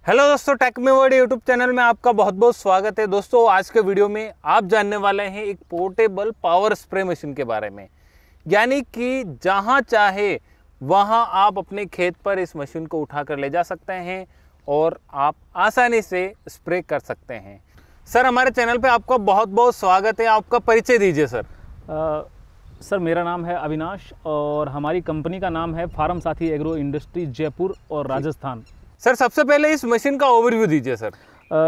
Hello दोस्तों, take में word YouTube channel में आपका बहुत बहुत स्वागत है। दोस्तों आज के वीडियो में आप जानने वाले हैं एक पोर्टेबल पावर स्प्रे मशीन के बारे में, यानी कि जहां चाहे वहां आप अपने खेत पर इस मशीन को उठाकर ले जा सकते हैं और आप आसानी से स्प्रे कर सकते हैं। सर हमारे चैनल पे आपका बहुत बहुत स्वागत है। आपका परिचय दीजिए सर। सर मेरा नाम है अविनाश और हमारी कंपनी का नाम है फार्म साथी एग्रो इंडस्ट्री जयपुर और राजस्थान। सर सबसे पहले इस मशीन का ओवरव्यू दीजिए सर।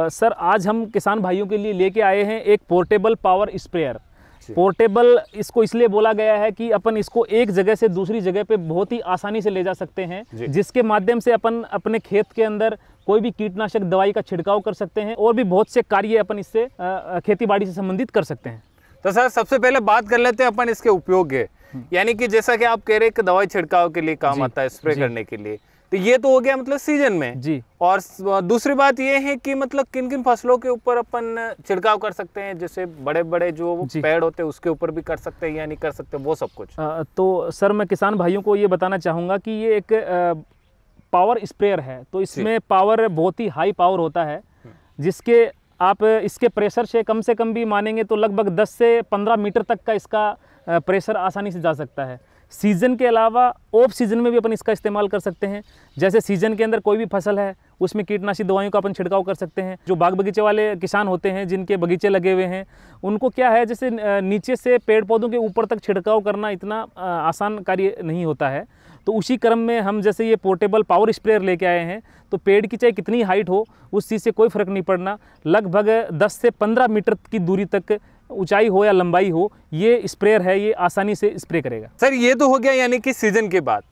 सर आज हम किसान भाइयों के लिए लेके आए हैं एक पोर्टेबल पावर स्प्रेयर। पोर्टेबल इसको इसलिए बोला गया है कि अपन इसको एक जगह से दूसरी जगह पे बहुत ही आसानी से ले जा सकते हैं, जिसके माध्यम से अपन अपने खेत के अंदर कोई भी कीटनाशक दवाई का छिड़काव कर सकते हैं और भी बहुत से कार्य अपन इससे खेती बाड़ी से संबंधित कर सकते हैं। तो सर सबसे पहले बात कर लेते हैं अपन इसके उपयोग के, यानी कि जैसा कि आप कह रहे हैं कि दवाई छिड़काव के लिए काम आता है, स्प्रे करने के लिए, तो ये तो हो गया मतलब सीजन में जी। और दूसरी बात ये है कि मतलब किन किन फसलों के ऊपर अपन छिड़काव कर सकते हैं, जैसे बड़े बड़े जो पेड़ होते हैं उसके ऊपर भी कर सकते हैं या नहीं कर सकते, वो सब कुछ। तो सर मैं किसान भाइयों को ये बताना चाहूँगा कि ये एक पावर स्प्रेयर है, तो इसमें पावर बहुत ही हाई पावर होता है, जिसके आप इसके प्रेशर से कम भी मानेंगे तो लगभग 10 से 15 मीटर तक का इसका प्रेशर आसानी से जा सकता है। सीज़न के अलावा ऑफ सीज़न में भी अपन इसका इस्तेमाल कर सकते हैं। जैसे सीज़न के अंदर कोई भी फसल है उसमें कीटनाशी दवाइयों का अपन छिड़काव कर सकते हैं। जो बाग बगीचे वाले किसान होते हैं जिनके बगीचे लगे हुए हैं, उनको क्या है, जैसे नीचे से पेड़ पौधों के ऊपर तक छिड़काव करना इतना आसान कार्य नहीं होता है। तो उसी क्रम में हम जैसे ये पोर्टेबल पावर स्प्रेयर लेके आए हैं, तो पेड़ की चाहे कितनी हाइट हो उस चीज़ से कोई फ़र्क नहीं पड़ना, लगभग 10 से 15 मीटर की दूरी तक ऊंचाई हो या लंबाई हो, ये स्प्रेयर है, ये आसानी से स्प्रे करेगा। सर ये तो हो गया यानी कि सीजन के बाद।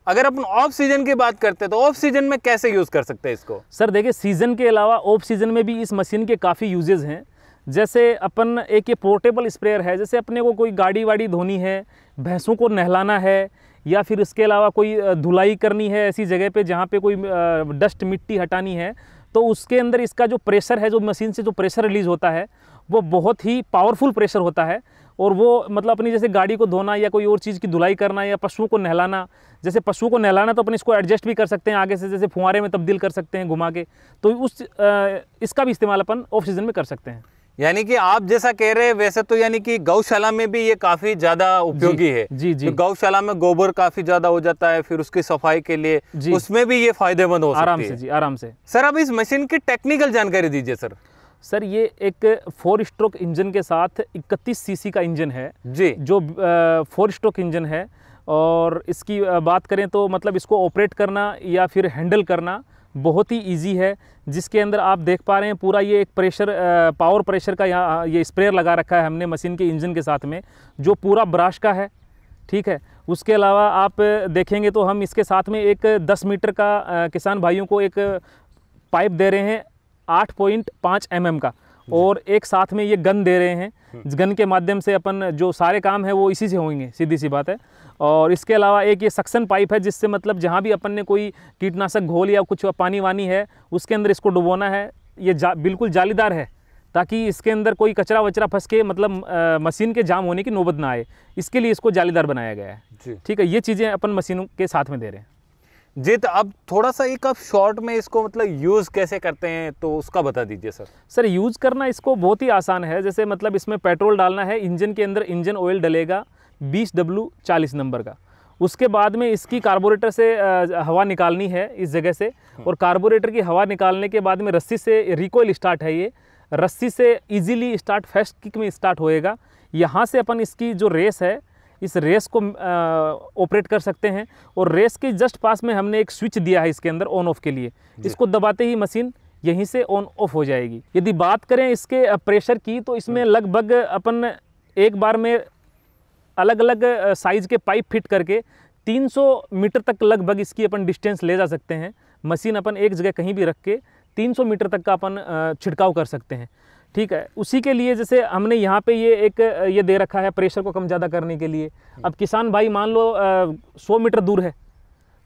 अगर अपन ऑफ सीजन की बात करते हैं तो ऑफ सीजन में कैसे यूज़ कर सकते हैं इसको? सर देखिए, सीज़न के अलावा ऑफ सीजन में भी इस मशीन के काफ़ी यूजेस हैं। जैसे अपन एक ये पोर्टेबल स्प्रेयर है, जैसे अपने को कोई गाड़ी वाड़ी धोनी है, भैंसों को नहलाना है, या फिर इसके अलावा कोई धुलाई करनी है ऐसी जगह पे जहाँ पे कोई डस्ट मिट्टी हटानी है, तो उसके अंदर इसका जो प्रेशर है, जो मशीन से जो प्रेशर रिलीज़ होता है वो बहुत ही पावरफुल प्रेशर होता है। और वो मतलब अपनी जैसे गाड़ी को धोना या कोई और चीज़ की धुलाई करना या पशुओं को नहलाना, जैसे पशुओं को नहलाना तो अपन इसको एडजस्ट भी कर सकते हैं आगे से, जैसे फुहारे में तब्दील कर सकते हैं घुमा के, तो इसका भी इस्तेमाल अपन ऑफ सीजन में कर सकते हैं। यानी कि आप जैसा कह रहे हैं वैसे तो यानी कि गौशाला में भी ये काफी ज्यादा उपयोगी है। जी जी। तो गौशाला में गोबर काफी ज्यादा हो जाता है, फिर उसकी सफाई के लिए उसमें भी ये फायदेमंद हो सकती है। आराम से जी, आराम से। सर अब इस मशीन की टेक्निकल जानकारी दीजिए सर। सर ये एक 4 स्ट्रोक इंजन के साथ 31 सीसी का इंजन है जी, जो 4 स्ट्रोक इंजन है। और इसकी बात करें तो मतलब इसको ऑपरेट करना या फिर हैंडल करना बहुत ही इजी है, जिसके अंदर आप देख पा रहे हैं पूरा ये एक प्रेशर पावर प्रेशर का यहाँ ये स्प्रेयर लगा रखा है हमने मशीन के इंजन के साथ में, जो पूरा ब्रश का है, ठीक है। उसके अलावा आप देखेंगे तो हम इसके साथ में एक 10 मीटर का किसान भाइयों को एक पाइप दे रहे हैं 8.5 mm का, और एक साथ में ये गन दे रहे हैं। गन के माध्यम से अपन जो सारे काम है वो इसी से होंगे, सीधी सी बात है। और इसके अलावा एक ये सक्शन पाइप है, जिससे मतलब जहाँ भी अपन ने कोई कीटनाशक घोल या कुछ पानी वानी है उसके अंदर इसको डुबोना है। ये बिल्कुल जालीदार है, ताकि इसके अंदर कोई कचरा वचरा फंस के मतलब मशीन के जाम होने की नौबत ना आए, इसके लिए इसको जालीदार बनाया गया है। ठीक है, ये चीज़ें अपन मशीनों के साथ में दे रहे हैं जी। तो अब थोड़ा सा एक आप शॉर्ट में इसको मतलब यूज़ कैसे करते हैं तो उसका बता दीजिए सर। सर यूज़ करना इसको बहुत ही आसान है। जैसे मतलब इसमें पेट्रोल डालना है, इंजन के अंदर इंजन ऑयल डलेगा 20W40 नंबर का। उसके बाद में इसकी कार्बोरेटर से हवा निकालनी है इस जगह से, और कार्बोरेटर की हवा निकालने के बाद में रस्सी से रिकॉइल स्टार्ट है, ये रस्सी से इजीली स्टार्ट फास्ट किक में स्टार्ट होएगा। यहाँ से अपन इसकी जो रेस है, इस रेस को ऑपरेट कर सकते हैं, और रेस के जस्ट पास में हमने एक स्विच दिया है इसके अंदर ऑन ऑफ के लिए। इसको दबाते ही मशीन यहीं से ऑन ऑफ हो जाएगी। यदि बात करें इसके प्रेशर की, तो इसमें लगभग अपन एक बार में अलग अलग साइज़ के पाइप फिट करके 300 मीटर तक लगभग इसकी अपन डिस्टेंस ले जा सकते हैं। मशीन अपन एक जगह कहीं भी रख के 300 मीटर तक का अपन छिड़काव कर सकते हैं, ठीक है। उसी के लिए जैसे हमने यहाँ पे ये दे रखा है प्रेशर को कम ज़्यादा करने के लिए। अब किसान भाई मान लो 100 मीटर दूर है,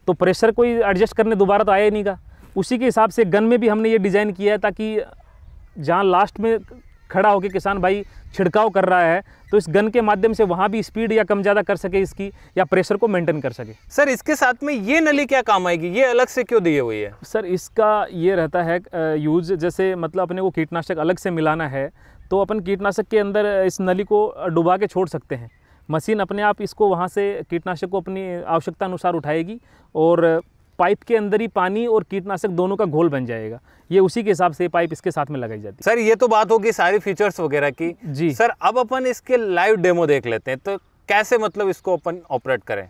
तो प्रेशर कोई एडजस्ट करने दोबारा तो आया ही नहीं का। उसी के हिसाब से गन में भी हमने ये डिज़ाइन किया है, ताकि जहाँ लास्ट में खड़ा होकर किसान भाई छिड़काव कर रहा है तो इस गन के माध्यम से वहाँ भी स्पीड या कम ज़्यादा कर सके इसकी, या प्रेशर को मेंटेन कर सके। सर इसके साथ में ये नली क्या काम आएगी, ये अलग से क्यों दी हुई है? सर इसका ये रहता है यूज, जैसे मतलब अपने को कीटनाशक अलग से मिलाना है तो अपन कीटनाशक के अंदर इस नली को डुबा के छोड़ सकते हैं। मशीन अपने आप इसको वहाँ से कीटनाशक को अपनी आवश्यकता अनुसार उठाएगी और पाइप के अंदर ही पानी और कीटनाशक दोनों का घोल बन जाएगा। ये उसी के हिसाब से पाइप इसके साथ में लगाई जाती है। सर ये तो बात होगी सारी फीचर्स वगैरह की जी सर, अब अपन इसके लाइव डेमो देख लेते हैं, तो कैसे मतलब इसको अपन ऑपरेट करें?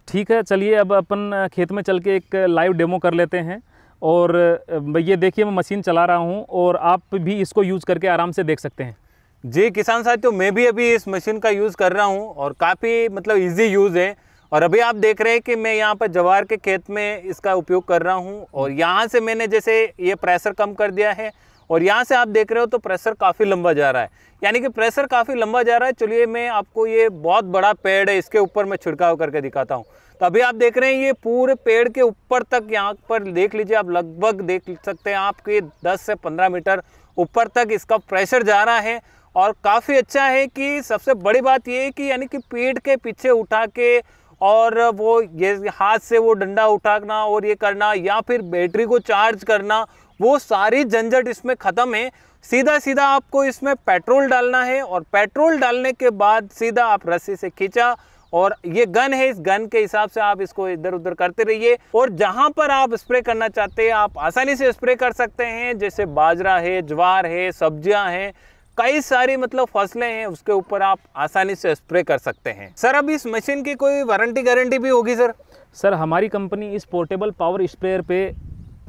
ठीक है, चलिए अब अपन खेत में चल के एक लाइव डेमो कर लेते हैं। और ये देखिए मैं मशीन चला रहा हूँ और आप भी इसको यूज़ करके आराम से देख सकते हैं। जी किसान साथियों, मैं भी अभी इस मशीन का यूज़ कर रहा हूँ और काफ़ी मतलब इजी यूज़ है। और अभी आप देख रहे हैं कि मैं यहाँ पर जवार के खेत में इसका उपयोग कर रहा हूँ और यहाँ से मैंने जैसे ये प्रेशर कम कर दिया है और यहाँ से आप देख रहे हो तो प्रेशर काफ़ी लंबा जा रहा है, यानी कि प्रेशर काफ़ी लंबा जा रहा है। चलिए मैं आपको ये बहुत बड़ा पेड़ है इसके ऊपर मैं छिड़काव करके दिखाता हूँ। तो अभी आप देख रहे हैं ये पूरे पेड़ के ऊपर तक, यहाँ पर देख लीजिए आप, लगभग देख सकते हैं आपके 10 से 15 मीटर ऊपर तक इसका प्रेशर जा रहा है। और काफ़ी अच्छा है कि सबसे बड़ी बात ये है कि यानी कि पीठ के पीछे उठा के और वो ये हाथ से वो डंडा उठाना और ये करना या फिर बैटरी को चार्ज करना, वो सारी झंझट इसमें ख़त्म है। सीधा सीधा आपको इसमें पेट्रोल डालना है और पेट्रोल डालने के बाद सीधा आप रस्सी से खींचा और ये गन है, इस गन के हिसाब से आप इसको इधर उधर करते रहिए और जहां पर आप स्प्रे करना चाहते हैं आप आसानी से स्प्रे कर सकते हैं। जैसे बाजरा है, ज्वार है, सब्जियां हैं, कई सारी मतलब फसलें हैं, उसके ऊपर आप आसानी से स्प्रे कर सकते हैं। सर अब इस मशीन की कोई वारंटी गारंटी भी होगी सर? सर हमारी कंपनी इस पोर्टेबल पावर स्प्रेयर पे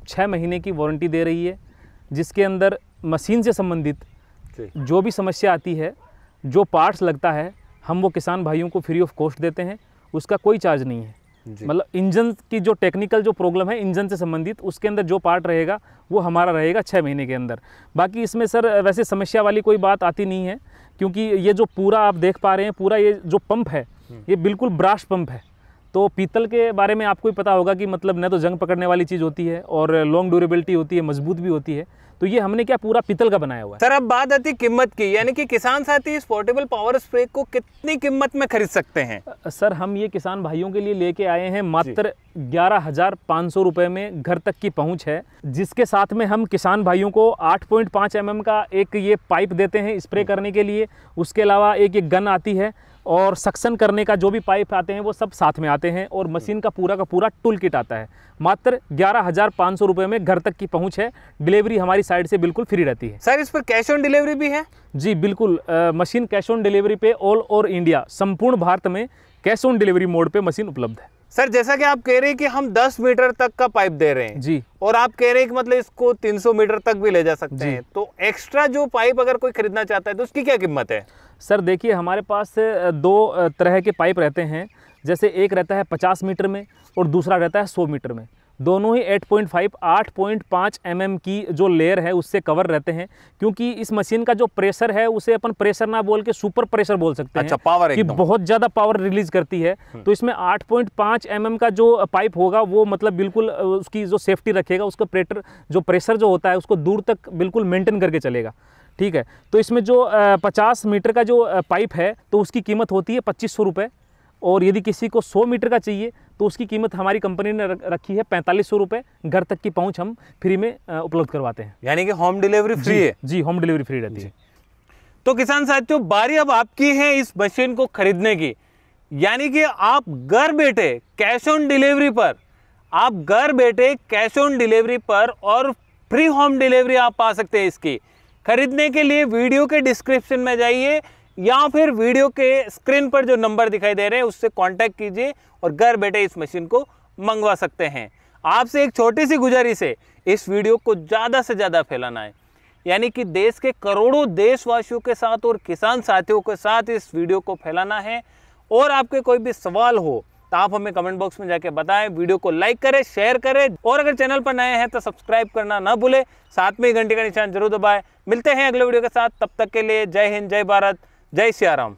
6 महीने की वारंटी दे रही है, जिसके अंदर मशीन से संबंधित जो भी समस्या आती है, जो पार्ट्स लगता है, हम वो किसान भाइयों को फ्री ऑफ कॉस्ट देते हैं। उसका कोई चार्ज नहीं है। मतलब इंजन की जो टेक्निकल जो प्रॉब्लम है इंजन से संबंधित, उसके अंदर जो पार्ट रहेगा वो हमारा रहेगा 6 महीने के अंदर। बाकी इसमें सर वैसे समस्या वाली कोई बात आती नहीं है, क्योंकि ये जो पूरा आप देख पा रहे हैं, पूरा ये जो पंप है ये बिल्कुल ब्राश पंप है। तो पीतल के बारे में आपको ही पता होगा कि मतलब न तो जंग पकड़ने वाली चीज़ होती है और लॉन्ग ड्यूरेबिलिटी होती है, मजबूत भी होती है। तो ये हमने क्या पूरा पीतल का बनाया हुआ है। सर अब बात आती है कीमत की, यानी कि किसान साथी इस पोर्टेबल पावर स्प्रे को कितनी कीमत में खरीद सकते हैं? सर हम ये किसान भाइयों के लिए लेके आए हैं मात्र 11,500 रुपये में घर तक की पहुंच है, जिसके साथ में हम किसान भाइयों को 8.5 mm का एक ये पाइप देते हैं स्प्रे करने के लिए। उसके अलावा एक ये गन आती है और सक्शन करने का जो भी पाइप आते हैं वो सब साथ में आते हैं और मशीन का पूरा टूल किट आता है। मात्र 11,500 रुपये में घर तक की पहुंच है। डिलीवरी हमारी साइड से बिल्कुल फ्री रहती है। सर इस पर कैश ऑन डिलीवरी भी है? जी बिल्कुल, मशीन कैश ऑन डिलीवरी पे ऑल ओवर इंडिया, संपूर्ण भारत में कैश ऑन डिलीवरी मोड पे मशीन उपलब्ध है। सर जैसा कि आप कह रहे हैं कि हम 10 मीटर तक का पाइप दे रहे हैं जी, और आप कह रहे हैं कि मतलब इसको 300 मीटर तक भी ले जा सकते हैं, तो एक्स्ट्रा जो पाइप अगर कोई खरीदना चाहता है तो उसकी क्या कीमत है? सर देखिए हमारे पास 2 तरह के पाइप रहते हैं। जैसे एक रहता है 50 मीटर में और दूसरा रहता है 100 मीटर में। दोनों ही 8.5 mm की जो लेयर है उससे कवर रहते हैं, क्योंकि इस मशीन का जो प्रेशर है उसे अपन प्रेशर ना बोल के सुपर प्रेशर बोल सकते हैं। अच्छा, पावर कि बहुत ज़्यादा पावर रिलीज करती है। तो इसमें 8.5 mm का जो पाइप होगा वो मतलब बिल्कुल उसकी जो सेफ्टी रखेगा, उसका प्रेशर जो होता है उसको दूर तक बिल्कुल मेंटेन करके चलेगा। ठीक है, तो इसमें जो 50 मीटर का जो पाइप है तो उसकी कीमत होती है 2500 रुपये, और यदि किसी को 100 मीटर का चाहिए तो उसकी कीमत हमारी कंपनी ने रखी है 4500 रुपये। घर तक की पहुंच हम फ्री में उपलब्ध करवाते हैं, यानी कि होम डिलीवरी फ्री है? जी होम डिलीवरी फ्री रहती है। तो किसान साथियों बारी अब आपकी है इस मशीन को खरीदने की, यानी कि आप घर बैठे कैश ऑन डिलीवरी पर, और फ्री होम डिलीवरी आप पा सकते हैं। इसकी खरीदने के लिए वीडियो के डिस्क्रिप्शन में जाइए या फिर वीडियो के स्क्रीन पर जो नंबर दिखाई दे रहे हैं उससे कांटेक्ट कीजिए और घर बैठे इस मशीन को मंगवा सकते हैं। आपसे एक छोटी सी गुजारिश है, इस वीडियो को ज़्यादा से ज़्यादा फैलाना है, यानी कि देश के करोड़ों देशवासियों के साथ और किसान साथियों के साथ इस वीडियो को फैलाना है। और आपके कोई भी सवाल हो तो आप हमें कमेंट बॉक्स में जाके बताएं। वीडियो को लाइक करें, शेयर करें, और अगर चैनल पर नए हैं तो सब्सक्राइब करना ना भूलें। साथ में घंटे का निशान जरूर दबाएं। मिलते हैं अगले वीडियो के साथ, तब तक के लिए जय हिंद, जय भारत, जय सिया राम।